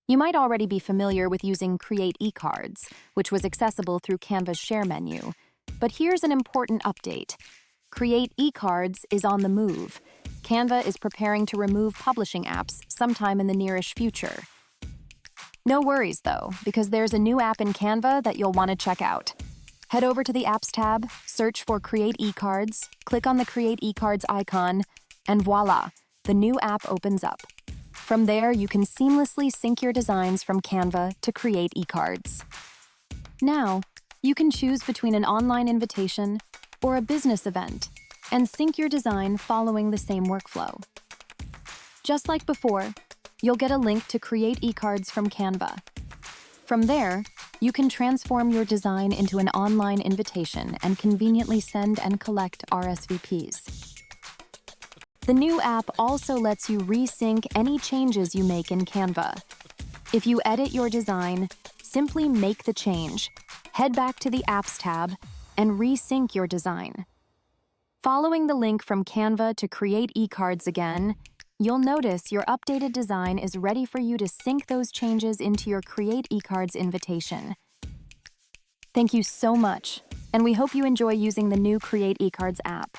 You might already be familiar with using CreatEcards, which was accessible through Canva's share menu. But here's an important update. CreatEcards is on the move. Canva is preparing to remove publishing apps sometime in the nearish future. No worries, though, because there's a new app in Canva that you'll want to check out. Head over to the Apps tab, search for CreatEcards, click on the CreatEcards icon, and voila, the new app opens up. From there, you can seamlessly sync your designs from Canva to CreatEcards. Now, you can choose between an online invitation or a business event and sync your design following the same workflow. Just like before, you'll get a link to CreatEcards from Canva. From there, you can transform your design into an online invitation and conveniently send and collect RSVPs. The new app also lets you resync any changes you make in Canva. If you edit your design, simply make the change, head back to the Apps tab, and resync your design. Following the link from Canva to CreatEcards again, you'll notice your updated design is ready for you to sync those changes into your CreatEcards invitation. Thank you so much, and we hope you enjoy using the new CreatEcards app.